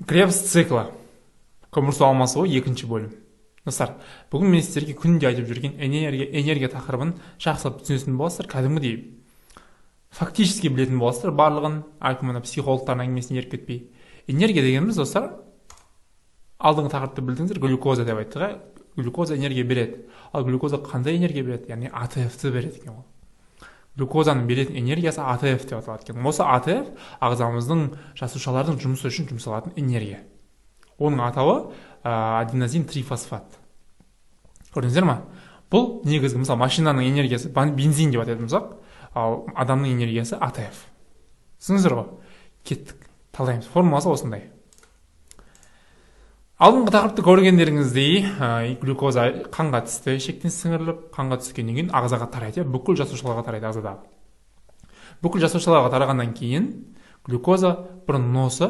Кребс циклы. Көмірсу алмасуы екінші бөлім. Достар, бүгін мен сіздерге күнде айтып жүрген энергия тақырыбын жақсылап түсінетін боласыздар, кәдімгідей фактически білетін боласыздар барлығын. Мына психологтардың әңгімесіне еріп кетпей. Энергия дегеніміз, достар, алдыңғы тақырыпты білдіңіздер, глюкоза деп айттық. Глюкоза энергия береді. Ал глюкоза қандай энергия береді? Яғни АТФ-ті береді екен ол. Глюкозаның беретін энергиясы АТФ деп аталады екен. Осы АТФ ағзамыздың жасушалардың жұмысы үшін жұмсалатын энергия. Оның атауы аденозин трифосфат. Көрдіңіздер ма? Бұл негізгі, мысалы, машинаның энергиясы бензин деп атайтын болсақ, ал адамның энергиясы АТФ. Түсіндіңіздер ғой? Кеттік, талдаймыз. Формуласы осындай. Алдыңғы тақырыпты көргендеріңіздей, глюкоза қанға түсті, шектен сіңіріліп, қанға түскеннен кейін ағзаға тарайды, бүкіл жасушаларға тарайды ағзадағы. Бүкіл жасушаларға тарағаннан кейін глюкоза бұрын носы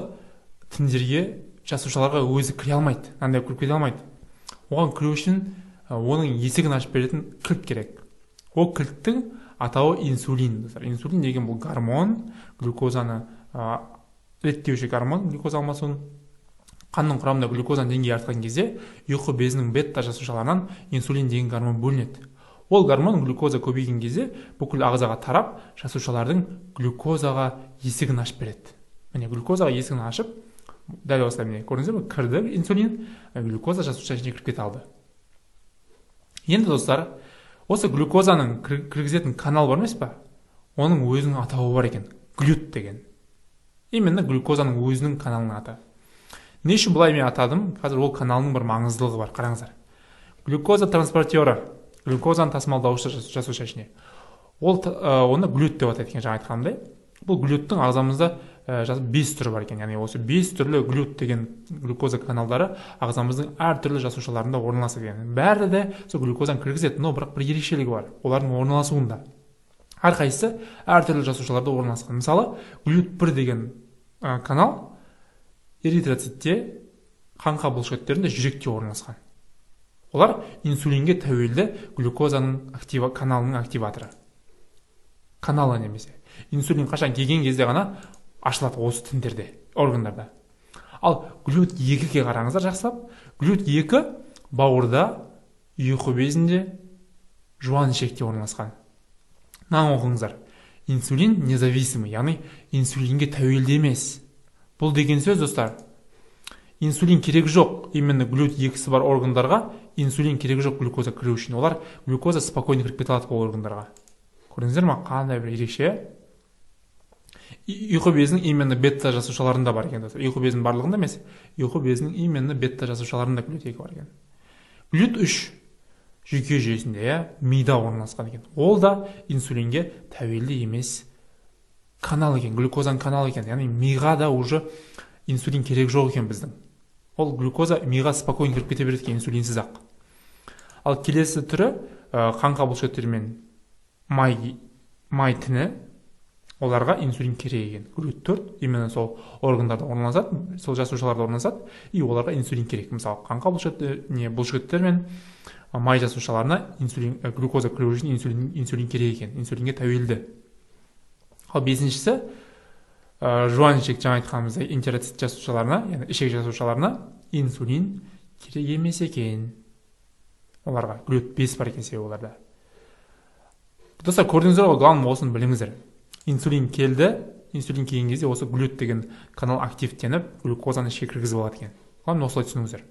тіндерге, жасушаларға өзі кіре алмайды, андай кіре алмайды. Оған кіру үшін оның есігін ашып беретін кілт керек. Ол кілттің атауы инсулин. Инсулин деген бұл гормон, глюкозаны реттеуші гормон, глюкоза алмасуын. Қанның құрамында глюкозаның деңгейі артқан кезде ұйқы безінің бета жасушаларынан инсулин деген гормон бөлінеді. Ол гормон глюкоза көбейген кезде бүкіл ағзаға тарап, жасушалардың глюкозаға есігін ашып береді. Міне глюкозаға есігін ашып, дәл осылай міне көрдіңіздер ме? Кірді инсулин, глюкоза жасуша ішіне кіріп кете алды. Енді достар, осы глюкозаның кіргізетін канал бар емес па? Оның өзінің атауы бар екен, глют деген. Именно глюкозаның өзінің каналының аты. Не үшін бұлай мен атадым? Қазір ол каналының бір маңыздылығы бар, қараңыздар. Глюкоза транспортері, глюкозаны тасымалдаушы жасуша ішіне. Оны глют деп атайды екен, жаңа айтқанымдай. Бұл глюттың ағзамызда 5 түрі бар екен. Яғни осы 5 түрлі глют деген глюкоза каналдары ағзамыздың әртүрлі жасушаларында орналасады екен. Бәрі де сол глюкозаны кіргізеді, но бірақ бір ерекшелігі бар. Олардың орналасуында. Әрқайсысы әртүрлі жасушаларда орналасқан. Мысалы, глют 1 деген канал эритроцитте, қан бұлшықеттерінде, жүректе орналасқан. Олар инсулинге тәуелді глюкозаның каналының активаторы. Каналы немесе. Инсулин қашан келген кезде ғана ашылады осы тіндерде, органдарда. Ал глют 2-ге қараңыздар жақсылап. Глют 2 бауырда, ұйқы безінде, жуан ішекте орналасқан. Мынаны оқыңыздар. Инсулин независимый, яғни инсулинге тәуелді емес. Бұл деген сөз, достар, инсулин керек жоқ, именно глют 2-сі бар органдарға инсулин керек жоқ глюкоза кіру үшін. Олар глюкоза спокойно кіріп кете алады ол органдарға. Көрдіңіздер ма? Қандай бір ерекше. Ұйқы безінің именно бета жасушаларында бар екен. Ұйқы безінің барлығында емес, ұйқы безінің именно бета жасушаларында глют 2 бар екен. Глют 3 жүйке жүйесінде, мида орналасқан екен. Ол да инсулинге тәуелді емес канал екен, глюкозаның канал екен. Яғни миға да уже инсулин керек жоқ екен біздің. Ол глюкоза миға спокойно кіріп кете береді екен, инсулинсіз ақ. Ал келесі түрі қанға бұлшықеттер мен май тіні, оларға инсулин керек екен. Глют 4 именно сол органдарда орналасады, сол жасушаларда орналасады, и оларға инсулин керек. Мысалы, қанға бұлшықеттер мен май жасушаларына глюкоза кіру үшін инсулин керек екен. Инсулинге тәуелді. Ал 5-шісі жуан ішек, жаңа айтқанымыздай, энтероцит жасушаларына, яғни ішек жасушаларына инсулин керек емес екен. Оларға глют 5 бар екен себебі оларда. Достар, көрдіңіздер ғой, главным осыны біліңіздер. Инсулин келді, инсулин келген кезде осы глют деген канал активтеніп, глюкозаны ішке кіргізіп алады екен. Главным осылай түсініңіздер.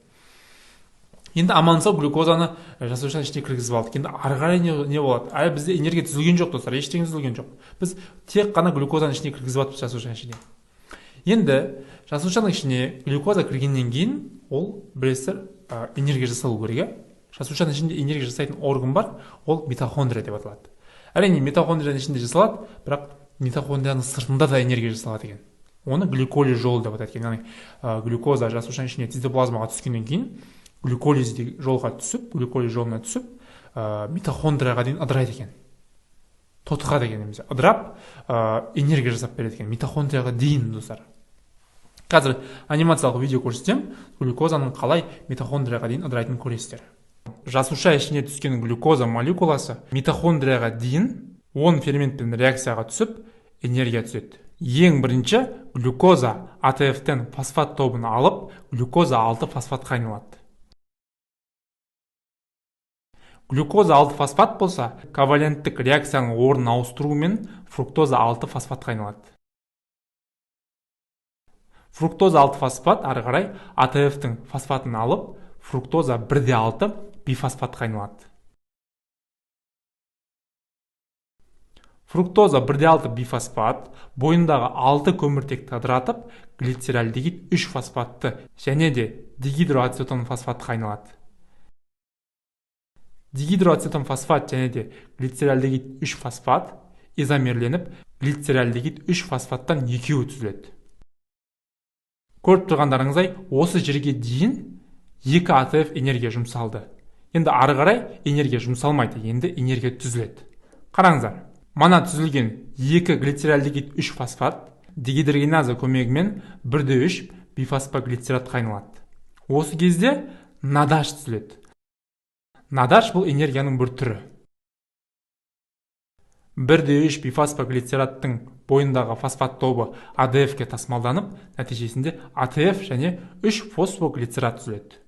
Енді аман-сау глюкозаны жасушаның ішіне кіргізіп алдық. Енді ары қарай не болады? Әлі бізде энергия түзілген жоқ, достар, ештеңе түзілген жоқ. Біз тек қана глюкозаның ішіне кіргізіп жатырмыз, жасушаның ішіне. Енді жасушаның ішіне глюкоза кіргеннен кейін ол білесіздер энергия жасалу керек. Жасушаның ішінде энергия жасайтын орган бар, ол митохондрия деп аталады. Әрине митохондрияның ішінде жасалады, бірақ митохондрияның сыртында да энергия жасалады екен. Оны гликолиз жолы деп атайды екен. Яғни глюкоза жасушаның ішіне цитоплазмаға түскеннен кейін глюколиз жолға түсіп, глюколиз жолына түсіп, митохондрияға дейін ыдырайды екен. Тотыға деген немесе ыдырап, энергия жасап береді екен. Митохондрияға дейін, достар. Қазір анимациялық видео көрсетсем, глюкозаның қалай митохондрияға дейін ыдырайтынын көресіздер. Жасуша ішіне түскен глюкоза молекуласы митохондрияға дейін 10 ферментпен реакцияға түсіп, энергия түседі. Ең бірінші глюкоза АТФ-тен фосфат тобын алып, глюкоза 6 фосфатқа айналады. Глюкоза 6 фосфат болса, коваленттік реакцияның орнын ауыстыруымен фруктоза 6 фосфатқа айналады. Фруктоза 6 фосфат ары қарай АТФ-тің фосфатын алып, фруктоза 1,6 бифосфатқа айналады. Фруктоза 1,6 бифосфат бойындағы 6 көміртекті ыдыратып, глицеральдегид 3 фосфатты және де дигидроацетон фосфатқа айналады. Дигидроацетон фосфат және де глицеральдегид 3 фосфат изомерленіп, глицеральдегид 3 фосфаттан екеуі түзіледі. Көріп тұрғандарыңыздай, осы жерге дейін 2 АТФ энергия жұмсалды. Енді ары қарай энергия жұмсалмайды, енді энергия түзіледі. Қараңыздар, мана түзілген 2 глицеральдегид 3 фосфат дегидрогеназа көмегімен 1,3 бифосфоглицератқа айналады. Осы кезде надаш түзіледі. Надаш бұл энергияның бір түрі. 1,3 бифосфоглицераттың бойындағы фосфат тобы АДФ-ке тасымалданып, нәтижесінде АТФ және 3 фосфоглицерат түзіледі.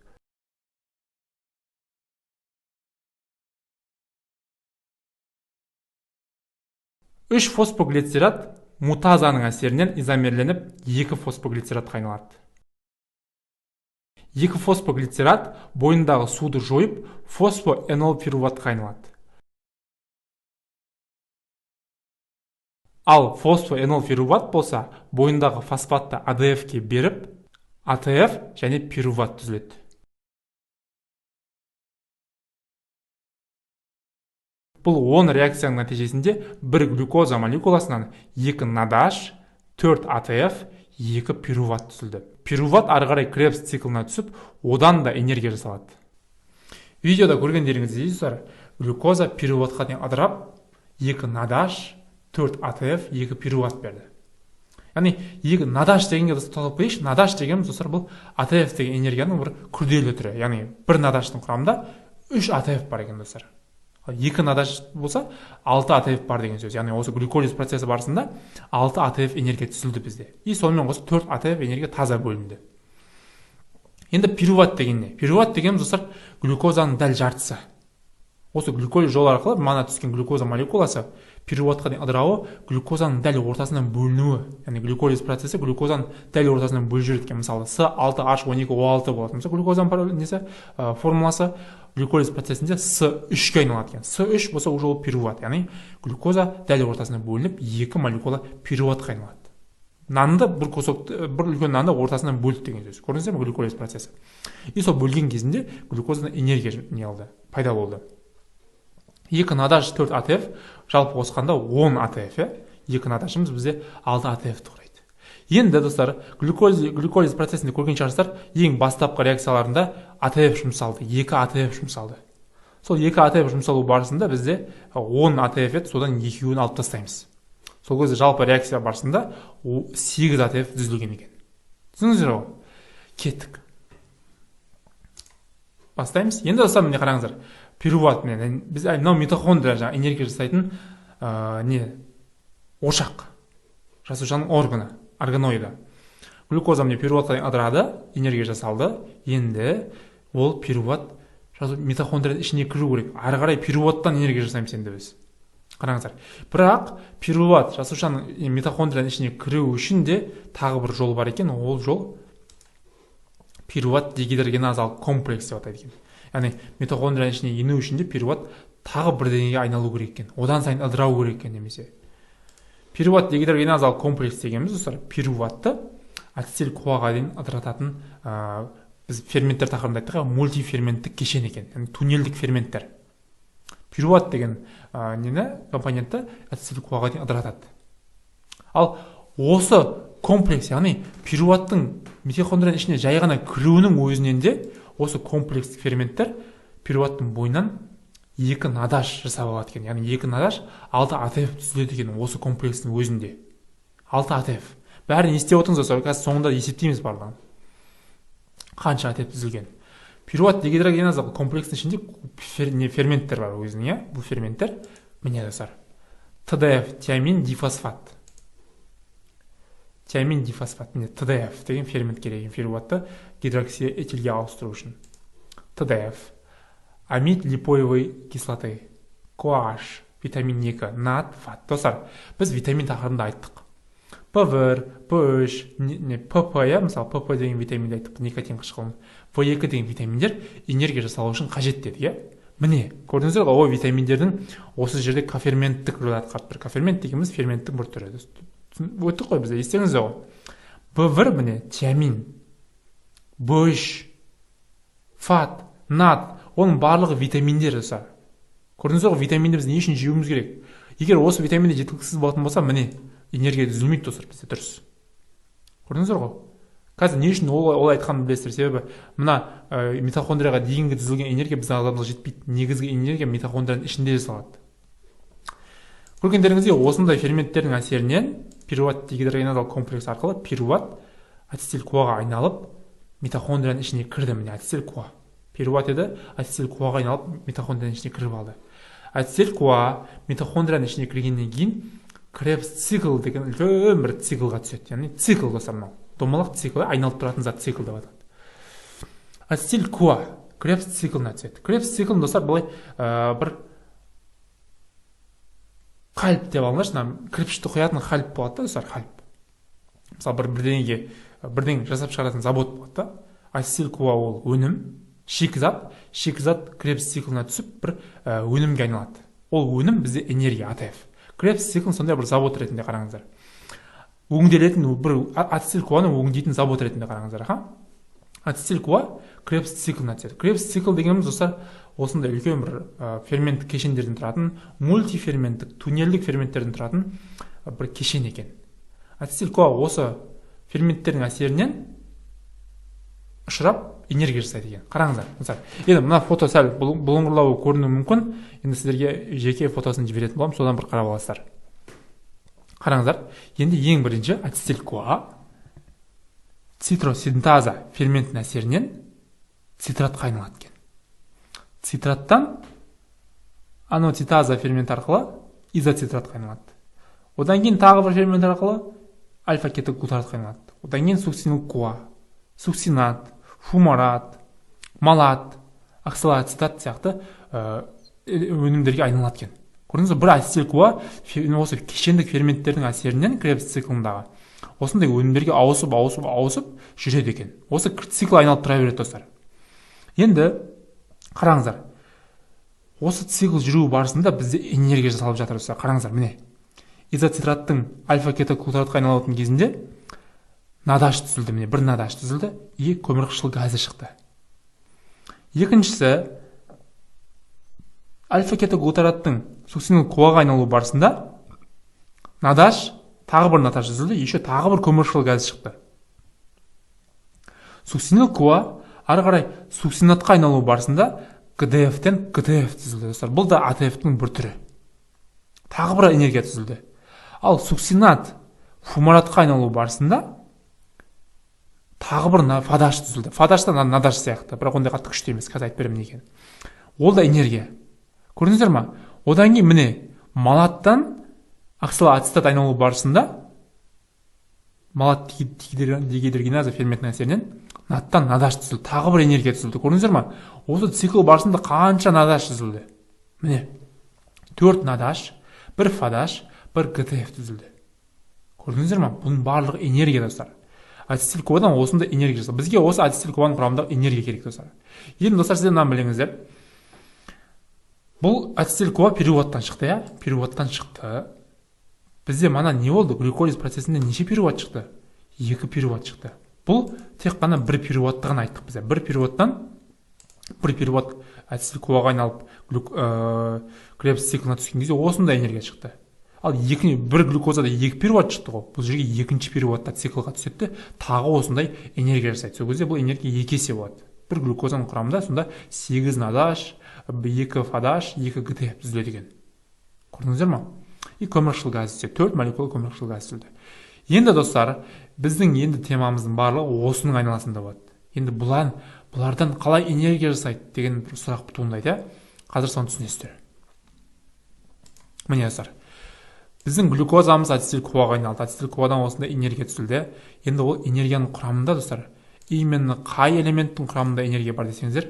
Үш фосфоглицерат мутазаның әсерінен изомерленіп, 2 фосфоглицератқа айналады. 2 фосфоглицерат бойындағы суды жойып, фосфоэнолпируватқа айналады. Ал фосфоэнолпируват болса, бойындағы фосфатты АДФ-ке беріп, АТФ және пируват түзіледі. Бұл 10 реакцияның нәтижесінде бір глюкоза молекуласынан 2 надаш, 4 АТФ, 2 пируват түзілді. Пируват ары қарай Кребс циклына түсіп, одан да энергия жасалады. Видеода көргендеріңіздей достар, глюкоза пируватқа дейін ыдырап, 2 надаш, 4 АТФ, 2 пируват берді. Яғни 2 надаш дегенге тоқталып қойайықшы. Надаш дегеніміз достар, бұл АТФ деген энергияның бір күрделі түрі. Яғни бір надаштың құрамында 3 АТФ бар екен достар. 2 надаш болса 6 АТФ бар деген сөз. Яғни осы глюколиз процесі барысында 6 АТФ энергия түсілді бізде. И сонымен қоса 4 АТФ энергия таза бөлінді. Енді пируват деген не? Пируват дегеніміз достар, глюкозаның дәл жартысы. Осы глюколиз жолы арқылы мана түскен глюкоза молекуласы пируватқа дейін ыдырауы глюкозаның дәл ортасынан бөлінуі. Яғни глюколиз процесі глюкозаның дәл ортасынан бөліп жүреді екен. Мысалы С6H12O6 болады. Мысалы глюкозаның формуласы глюколиз процесінде С3-ке айналады екен. С3 болса уже ол пируват. Яғни глюкоза дәл ортасынан бөлініп, 2 молекула пируватқа айналады. Нанды бір үлкен нанды ортасынан бөлді деген сөз. Көрдіңіздер ме глюколиз процесі? И сол бөлген кезінде глюкозадан энергия пайда болды. 2 надаш 4 АТФ, жалпы қосқанда 10 АТФ, 2 надашымыз бізде 6 АТФ құрайды. Енді достар, глюколиз процесінде көрген шығарсыздар, ең бастапқы реакцияларында АТФ жұмсалды, 2 АТФ жұмсалды. Сол 2 АТФ жұмсалу барысында бізде 10 АТФ еді, содан 2-ін алып тастаймыз. Сол кезде жалпы реакция барысында 8 АТФ түзілген екен. Түсініңіздер ғой? Кеттік. Бастаймыз. Енді достар, міне қараңыздар. Пируват мен біз мынау митохондрия жаңа энергия жасайтын ошақ. Жасушаның органы, органоиды. Глюкоза міне пируватқа ыдырады, энергия жасалды. Енді ол пируват митохондрияның ішіне кіру керек. Ары қарай пируваттан энергия жасаймыз енді біз. Қараңыздар. Бірақ пируват жасушаның митохондрияның ішіне кіру үшін де тағы бір жол бар екен. Ол жол пируват дегидрогеназалық комплекс деп атайды екен. Яғни митохондрияның ішіне ену үшін де пируват тағы бірдеңеге айналу керек екен. Одан сайын ыдырау керек екен немесе. Пируват дегидрогеназалық комплекс дегеніміз достар, пируватты ацетил қуаға дейін ыдырататын біз ферменттер тақырыбында айттық, мультиферменттік кешен екен. Яғни туннельдік ферменттер. Пируват деген компонентті ацетил қуаға дейін ыдыратады. Ал осы комплекс, яғни пируваттың митохондрияның ішіне жай ғана кіруінің өзінен де осы комплекс ферменттер пируваттың бойынан 2 надаш жасап алады екен. Яғни 2 надаш 6 АТФ түзіледі екен осы комплекстің өзінде. 6 АТФ. Бәрін естеп отырыңыз достар, қазір соңында есептейміз барлығын. Қанша АТФ түзілген. Пируват дегидрогеназалық комплекстің ішінде ферменттер бар өзінің, бұл ферменттер міне достар. ТДФ, тиамин, дифосфат. тиамин дифосфат, міне ТДФ деген фермент керек ферментті гидроксиэтилге ауыстыру үшін. ТДФ, амид липоевой кислоты, CoH, витамин 2, нат, фат. Достар, біз витамин тақырыбында айттық. P1, P3, PP, мысалы PP деген витаминді айттық, никотин қышқылын. V2 деген витаминдер энергия жасалу үшін қажет деді, міне, көрдіңіздер ғой, витаминдердің осы жерде коферменттік рөл атқарып тұр. Кофермент дегеніміз ферменттің бір түрі. Өттік қой бізде, естеңіздер ғой. B1 міне тиамин, B3, фат, нат, оның барлығы витаминдер жасар. Көрдіңіздер ғой, витаминді біз не үшін жеуіміз керек? Егер осы витаминді жеткіліксіз болатын болса, міне, энергия үзілмейді достар бізде, дұрыс. Көрдіңіздер ғой? Қазір не үшін ол айтқанын білесіздер, себебі мына митохондрияға дейінгі түзілген энергия біздің ағзамызға жетпейді. Негізгі энергия митохондрияның ішінде жасалады. Көргендеріңізде осындай ферменттердің әсерінен пируат дегидрогеназал комплекс арқылы пируат ацетил-коаға айналып митохондрияның ішіне кірді. Міне ацетил-коа. Пируат еді, ацетил-коаға айналып митохондрияның ішіне кіріп алды. Ацетил-коа митохондрияның ішіне кіргеннен кейін Кребс цикл деген үлкен бір циклға түседі. Яғни цикл достар мынау. Домалақ циклы, айналып тұратын зат цикл деп аталады. Ацетил-коа Кребс циклына түседі. Кребс циклын достар былай бір қалып деп алыңдаршы, кірпішті құятын қалып болады да, достар, қалып. Мысалы бірдеңе жасап шығаратын завод болады да. Ацетил-коа ол өнім, шикізат Кребс циклына түсіп бір өнімге айналады. Ол өнім бізде энергия, АТФ. Кребс циклын сондай бір завод ретінде қараңыздар. Өңделетін бір ацетил-коаны өңдейтін завод ретінде қараңыздар. Ацетил-коа Кребс циклына түседі. Кребс цикл дегеніміз достар осындай үлкен бір ферменттік кешендерден тұратын, мультиферменттік, туннельдік ферменттерден тұратын бір кешен екен. Ацетил-коа осы ферменттердің әсерінен ұшырап энергия жасайды екен. Қараңыздар. Мысалы, енді мына фото сәл бұлыңғырлау көрінуі мүмкін. Енді сіздерге жеке фотосын жіберетін боламын, содан бір қарап аласыздар. Қараңыздар. Енді ең бірінші ацетил-коа цитросинтаза ферменттің әсерінен цитратқа айналады екен. Цитраттан аноцитаза фермент арқылы изоцитратқа айналады. Одан кейін тағы бір фермент арқылы альфа-кетоглутаратқа айналады. Одан кейін суксинил-коа, суксинат, фумарат, малат, оксалоацетат сияқты өнімдерге айналады екен. Көрдіңіз, бір ацетил-коа осы кешендік ферменттердің әсерінен Кребс циклындағы осындай өнімдерге ауысып жүреді екен. Осы цикл айналып тұра береді достар. Енді қараңыздар. Осы цикл жүру барысында бізде энергия жасалып жатыр достар. Қараңыздар, міне. Изоцитраттың альфа-кетоглутаратқа айналатын кезінде надаш түзілді, міне, бір надаш түзілді, и көмірқышқыл газы шықты. Екіншісі, альфа-кетоглутараттың суксинил-коаға айналу барысында тағы бір надаш түзілді, еще тағы бір көмірқышқыл газы шықты. Суксинил-коа ары қарай суксинатқа айналу барысында ГДФ-тен ГТФ түзілді, достар. Бұл да АТФ-тің бір түрі. Тағы бір энергия түзілді. Ал суксинат фумаратқа айналу барысында тағы бір фадаш түзілді. Фадаш та надаш сияқты, бірақ ондай қатты күшті емес, қазір айтып беремін екен. Ол да энергия. Көрдіңіздер ма? Одан кейін міне малаттан оксалоацетат айналу барысында малат дегидрогеназа ферментінің әсерінен наттан надаш түзілді. Тағы бір энергия түзілді. Көрдіңіздер ма? Осы цикл барысында қанша надаш түзілді? Міне 4 надаш, 1 фадаш, 1 ГТФ түзілді. Көрдіңіздер ма? Бұның барлығы энергия достар. Ацетил-коадан осында энергия жасалды. Бізге осы ацетил-коаның құрамында энергия керек достар. Енді достар, сіздер мынаны біліңіздер. Бұл ацетил-коа пируаттан шықты, я? Пируаттан шықты. Бізде мана не болды? Глюколиз процесінде неше пируат шықты? 2 пируат шықты. Бұл тек қана 1 пируатты ғана айттық бізде. 1 пируат ацетил-коаға айналып Кребс циклына түскен кезде осында энергия шықты. Ал бір глюкозада 2 пируат шықты ғой. Бұл жерге екінші пируатта циклға түседі, тағы осындай энергия жасайды. Сол кезде бұл энергия 2 есе болады. Бір глюкозаның құрамында сонда 8 надаш, 2 фадаш, 2 ГТФ түзіледі екен. Көрдіңіздер ма? И көмірқышқыл газы түседі. 4 молекула көмірқышқыл газы түзілді. Енді достар, біздің енді темамыздың барлығы осының айналасында болады. Енді бұлардан қалай энергия жасайды деген бір сұрақ туындайды. Қазір соны түсінесіздер. Міне достар, біздің глюкозамыз ацетил коаға айналды. Ацетил коадан осындай энергия түзілді. Енді ол энергияның құрамында, достар, именно қай элементтің құрамында энергия бар десеңіздер,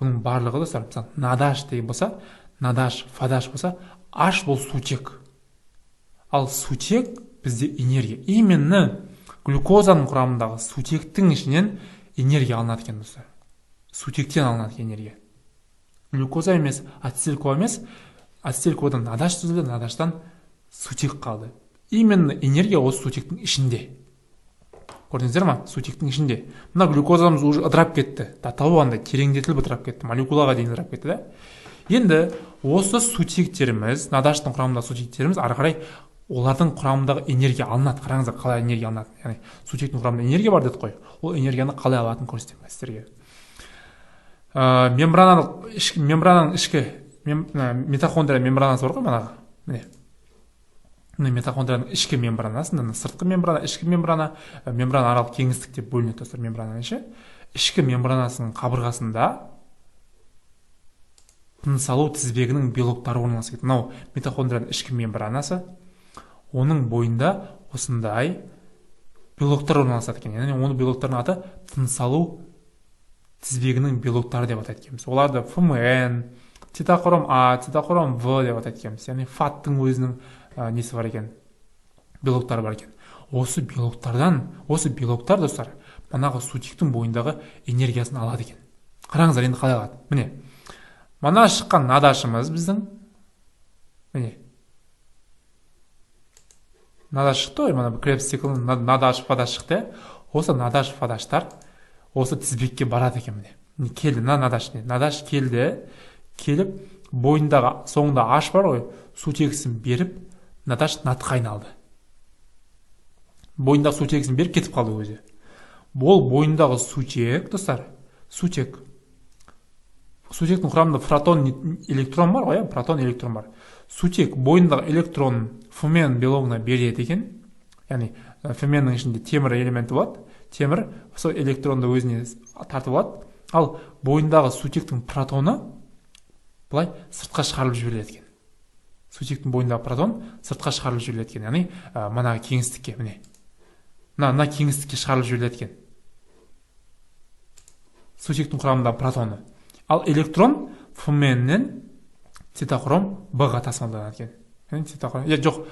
бұның барлығы, достар, мысалы, надаш деген болса, надаш, фадаш болса, H бұл сутек. Ал сутек бізде энергия. Именно глюкозаның құрамындағы сутектің ішінен энергия алынады екен, достар. Сутектен алынады энергия. Глюкоза емес, ацетил коа емес, ацетил коадан надаш түзілді, надаштан сутек қалды. Именно энергия осы сутектің ішінде. Көрдіңіздер ма? Сутектің ішінде. Мына глюкозамыз уже ыдырап кетті. Татауандай тереңдетіліп ыдырап кетті. Молекулаға дейін ыдырап кетті, да? Енді осы сутектеріміз, надаштың құрамындағы сутектеріміз ары қарай олардың құрамындағы энергия алынады. Қараңыздар, қалай энергия алынады. Яғни сутектің құрамында энергия бар дедік қой. Ол энергияны қалай алатынын көрсетемін сіздерге. Мембрананың ішкі митохондрия мембранасы бар ғой, манағы. Міне. Митохондрияның ішкі мембранасы, сыртқы мембрана, ішкі мембрана, мембрана аралық кеңістік деп бөлінеді, достар, мембрананың іші. Ішкі мембранасының қабырғасында тыныс алу тізбегінің белоктары орналасқан. Мынау митохондрияның ішкі мембранасы, оның бойында осындай белоктар орналасады екен. Яғни оның белоктарының аты тыныс алу тізбегінің белоктары деп атайды екенбіз. Оларды ФМН, цитохром А, цитохром В деп атайды екенбіз. Яғни фаттың өзінің несі бар екен, белоктары бар екен. Осы белоктар, достар, манағы сутектің бойындағы энергиясын алады екен. Қараңыздар, енді қалай алады? Міне, мана шыққан надашымыз біздің, міне, надаш шықты ғой, мана Кребс циклының надаш, фадаш шықты. Осы надаш, фадаштар осы тізбекке барады екен, міне. Келді, надаш келді, келіп, бойындағы соңында H бар ғой, сутегісін беріп, надаш натқа айналды. Бойындағы сутегісін беріп кетіп қалды өзі. Бұл бойындағы сутек, достар, сутек. Сутектің құрамында протон, электрон бар ғой, протон, электрон бар. Сутек бойындағы электрон фмен белогына береді екен. Яғни фменнің ішінде темір элементі болады. Темір сол электронды өзіне тартып алады. Ал бойындағы сутектің протоны бұлай сыртқа шығарылып жіберіледі екен. Сутектің бойындағы протон сыртқа шығарылып жіберіледі екен. Яғни мына кеңістікке, міне. Мына кеңістікке шығарылып жіберіледі екен. Сутектің құрамындағы протоны. Ал электрон фменнен цитохром Б-ға тасымалданады екен. Жоқ,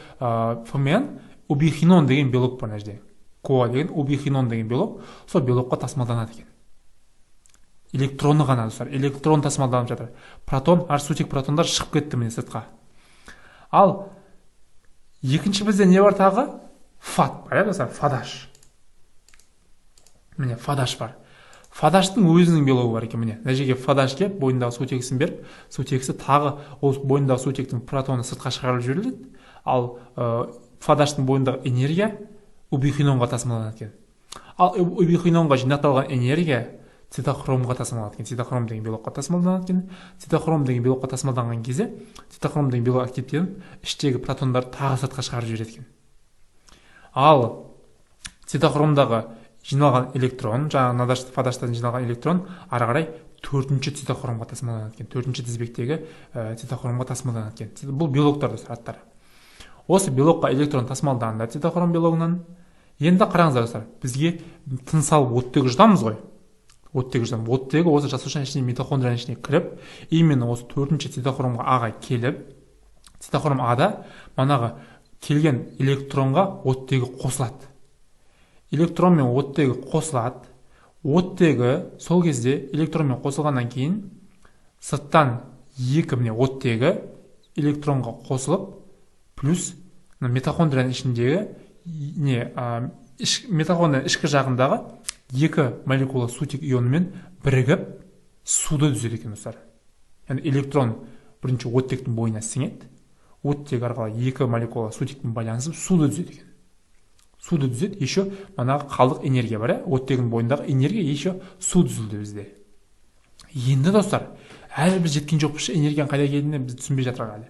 фмен убихинон деген белок бар мына жерде. Коа деген убихинон деген белок, сол белокқа тасымалданады екен. Электроны ғана, достар, электрон тасымалданып жатыр. Протон, сутек протондар шығып кетті міне сыртқа. Ал екінші бізде не бар тағы? Фат бар, достар, фадаш. Міне, фадаш бар. Фадаштың өзінің белогы бар екен, міне. Мына жерге фадаш келіп, бойындағы сутегісін беріп, сутегісі тағы ол бойындағы сутектің протоны сыртқа шығарылып жіберіледі. Ал фадаштың бойындағы энергия убихинонға тасымалданады екен. Ал убихинонға жинақталған энергия цитохромға тасымалданады екен. Цитохром деген белокқа тасымалданады екен. Цитохром деген белокқа тасымалданған кезде цитохром деген белок активтеніп, іштегі протондар тағы сыртқа шығарып жібереді екен. Ал цитохромдағы жиналған электрон, жаңағы надаш фадаштан жиналған электрон ары қарай төртінші цитохромға тасымалданады екен. Төртінші тізбектегі цитохромға тасымалданады екен. Бұл белоктар, достар, аттары. Осы белокқа электрон тасымалданды цитохром белогынан. Енді қараңыздар, достар, бізге тыныс алып оттегі жұтамыз ғой. Оттегі осы жасушаның ішіне, митохондрияның ішіне кіріп, именно осы төртінші цитохромға Аға келіп, цитохром Ада манағы келген электронға оттегі қосылады. Электрон мен оттегі қосылады. Оттегі сол кезде электронмен қосылғаннан кейін сырттан екі міне оттегі электронға қосылып, плюс митохондрияның ішіндегі митохондрияның ішкі жағындағы екі молекула сутек ионымен бірігіп суды түзеді екен, достар. Яғни электрон бірінші оттектің бойына сіңеді, оттек арқылы екі молекула сутекпен байланысып суды түзеді екен. Суды түзеді, еще манағы қалдық энергия бар, оттегінің бойындағы энергия еще су түзілді бізде. Енді, достар, әлі біз жеткен жоқпыз, энергияның қайда келгенін біз түсінбей жатырмыз әлі.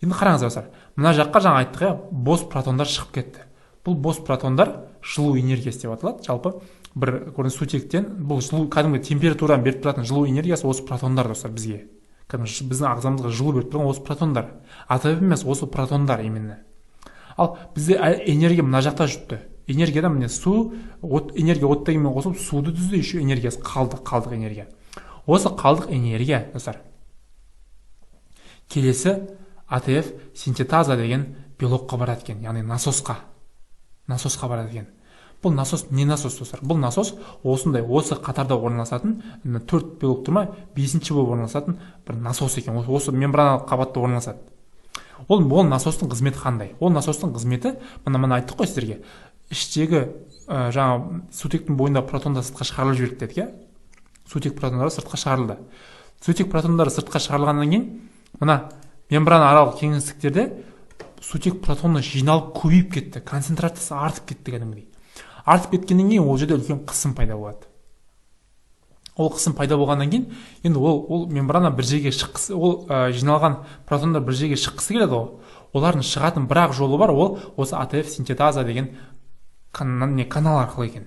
Енді қараңыз, достар, мына жаққа жаңа айттық, бос протондар шығып кетті. Бұл бос протондар жылу энергиясы деп аталады. Жалпы бір сутектен бұл жылу кәдімгі температурадан беріп тұратын жылу энергиясы осы протондар, достар, бізге. Кәдімгі біздің ағзамызға жылу беріп тұрған осы протондар. Атап емес осы протондар именно. Ал бізде энергия мына жақта жүрді. Энергияда міне су, энергия оттегімен қосылып суды түзді, еще энергиясы қалдық энергия. Осы қалдық энергия, достар, келесі АТФ синтетаза деген белокқа барады екен, яғни насосқа барады екен. Бұл насос не насос, достар? Бұл насос осы қатарда орналасатын, 4 белок тұрма, 5-ші болып орналасатын бір насос екен. Осы мембраналық қабатта орналасады. Ол насостың қызметі қандай? Ол насостың қызметі, мына айттық қой сіздерге, іштегі жаңа сутектің бойында протондар сыртқа шығарылып жіберді дедік, сутек протондары сыртқа шығарылды. Сутек протондары сыртқа шығарылғаннан кейін, мына мембрана аралық кеңістіктерде сутек протоны жиналып көбейіп кетті, концентрациясы артып кетті кәдімгідей. Артып кеткеннен кейін ол жерде үлкен қысым пайда болады. Ол қысым пайда болғаннан кейін, енді ол мембрана бір жерге шыққысы, ол жиналған протондар бір жерге шыққысы келеді ғой. Олардың шығатын бірақ жолы бар, ол осы АТФ синтетаза деген канал арқылы екен.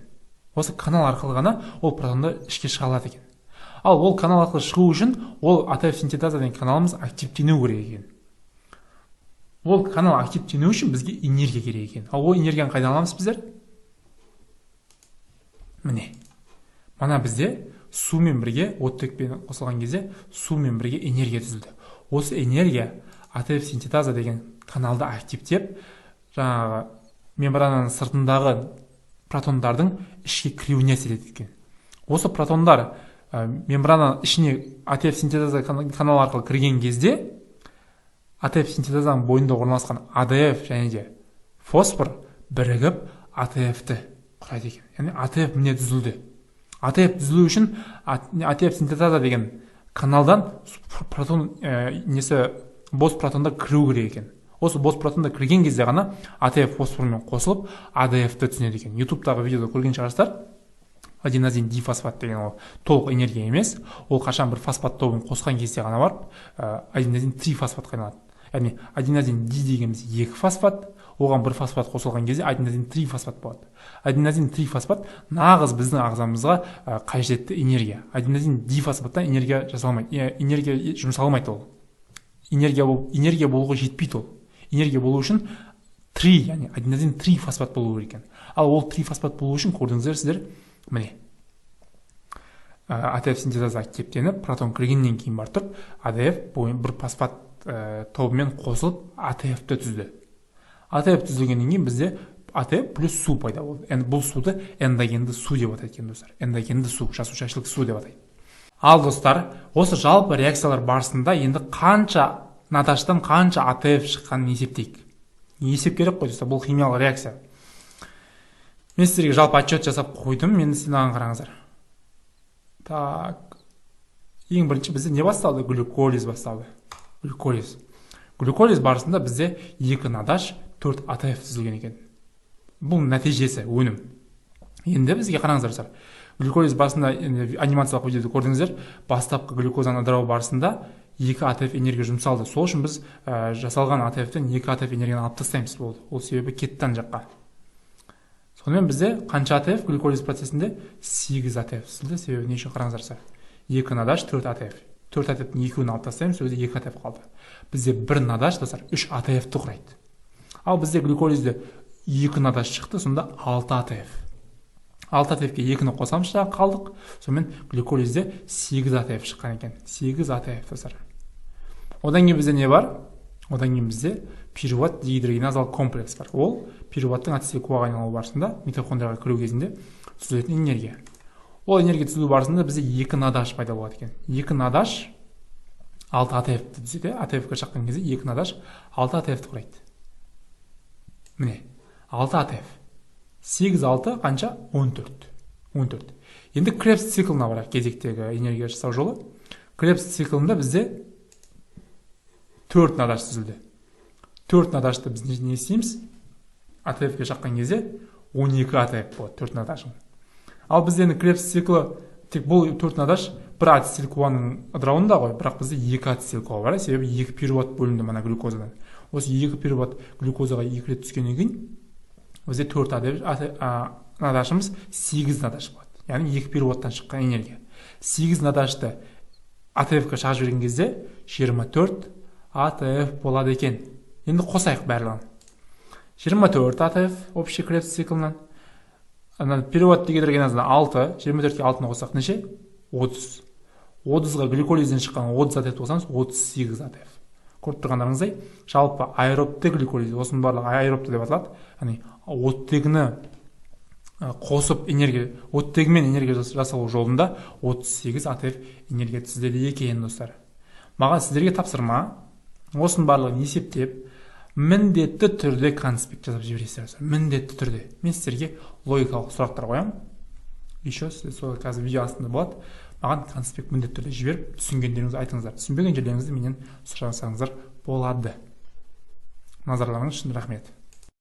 Осы канал арқылы ғана ол протондар ішке шыға алады екен. Ал ол канал арқылы шығу үшін ол АТФ синтетаза деген каналымыз активтену керек екен. Ол канал активтену үшін бізге энергия керек екен. Ал ол энергияны қайдан аламыз біздер? Міне. Мана бізде сумен бірге, оттекпен қосылған кезде сумен бірге энергия түзілді. Осы энергия АТФ синтетаза деген каналды активтеп, жаңағы мембрананың сыртындағы протондардың ішке кіруіне әсер еткен. Осы протондар мембрана ішіне АТФ синтетаза каналы арқылы кірген кезде АТФ синтетазаның бойында орналасқан АДФ және де фосфор бірігіп АТФ-ті құрайды екен. Яғни АТФ міне түзілді. АТФ түзілу үшін АТФ синтетаза деген каналдан бос протондар кіру керек екен. Осы бос протондар кірген кезде ғана АТФ фосформен қосылып АДФ-ті түсінеді екен. ютубтағы видеода көрген шығарсыздар. Аденозин дифосфат деген ол толық энергия емес. Ол қашан бір фосфат тобын қосқан кезде ғана барып аденозин трифосфатқа айналады. Яғни аденозин ди дегеніміз 2 фосфат, оған бір фосфат қосылған кезде аденозин трифосфат болады. Аденозин трифосфат нағыз біздің ағзамызға қажетті энергия. Аденозин дифосфаттан энергия жасалмайды, энергия жұмсалмайды ол. Энергия болуға жетпейді ол. Энергия болу үшін яғни аденозин трифосфат болу керек екен. Ал ол трифосфат болу үшін көрдіңіздер сіздер, міне АТФ синтезаза активтеніп, протон кіргеннен кейін барып тұрып, АДФ бір фосфат тобымен қосылып АТФ-ті түзді. АТФ түзілгеннен кейін бізде АТФ плюс су пайда болды. Бұл суды эндогенді су деп атайды екен, достар. Эндогенді су, жасушашылық су деп атайды. Ал достар, осы жалпы реакциялар барысында енді қанша надаштан қанша АТФ шыққанын есептейік. Есеп керек қой, достар, бұл химиялық реакция. Мен сіздерге жалпы отчет жасап қойдым, енді сіздер қараңыздар. Так, ең бірінші бізде не басталды? Глюколиз басталды. Глюколиз барысында бізде 2 надаш, 4 АТФ түзілген екен. Бұл нәтижесі, өнім. Енді бізге қараңыздар. Глюколиз барысында анимациялық видеода көрдіңіздер, бастапқы глюкозаны ыдырау барысында 2 АТФ энергия жұмсалды. Сол үшін біз жасалған АТФ-тен 2 АТФ энергияны алып тастаймыз болды. Ол себебі кетті жаққа. Сонымен бізде қанша АТФ глюколиз процесінде 8 АТФ түзілді. Себебі не үшін қараңыздар. 2 надаш, 4 АТФ. 4 АТФ-тің 2-ін алып тастаймыз, өзі 2 АТФ қалды. Бізде 1 надаш, достар, 3 АТФ-ті құрайды. Ал бізде глюколизде 2 надаш шықты, сонда 6 АТФ. 6 АТФ-ке 2-ні қосамыз қалдық. Сонымен глюколизде 8 АТФ шыққан екен. 8 АТФ, достар. Одан кейін бізде не бар? Одан кейін бізде пируват дегидрогеназалық комплекс бар. Ол пируваттың ацетил-коаға айналу барысында митохондрияға кіру кезінде түзілетін энергия. Ол энергия түзілу барысында бізде 2 надаш пайда болады екен. 2 надаш 6 АТФ-ті түзеді. АТФ-ке шаққан кезде 2 надаш 6 АТФ-ті құрайды. Міне, 6 АТФ. 8-6 қанша? 14. Енді Кребс циклына барайық, кезектегі энергия жасау жолы. Кребс циклында бізде 4 надаш түзілді. 4 надашты біз не істейміз? АТФ-ке шаққан кезде 12 АТФ болады, 4 надашың. Ал бізде Кребс циклы, тек бұл 4 надаш бір ацетил-коаның ыдырауында ғой, бірақ бізде 2 ацетил-коа бар, себебі 2 пируват бөлінді мана глюкозадан. Осы 2 пируват глюкозаға 2 рет түскеннен кейін бізде 4 надашымыз 8 надаш болады. Яғни 2 пируваттан шыққан энергия. 8 надашты АТФ-ке шығарып жіберген кезде 24 АТФ болады екен. Енді қосайық барлығын. 24 атф общий Кребс циклынан. Ана период деген 6, 24-ке 6-ны қоссақ неше? 30. 30-ға гликолизден шыққан 30 атф қосамыз, 38 атф. Көріп тұрғандарыңыздай, жалпы аэробты гликолиз, осының барлығы аэробты деп аталады. Яғни оттегіні қосып оттегімен энергия жасалу жолында 38 атф энергия түзіледі екен, достар. Маған сіздерге тапсырма, осының барлығын есептеп, міндетті түрде конспект жазып жібересіздер. Міндетті түрде. Мен сіздерге логикалық сұрақтар қоямын. Еще сол қазір видео астында болады. Маған конспект міндетті түрде жіберіп, түсінгендеріңізді айтыңыздар. Түсінбеген жерлеріңізді менен сұрасаңыздар болады. Назарларыңыз үшін рахмет.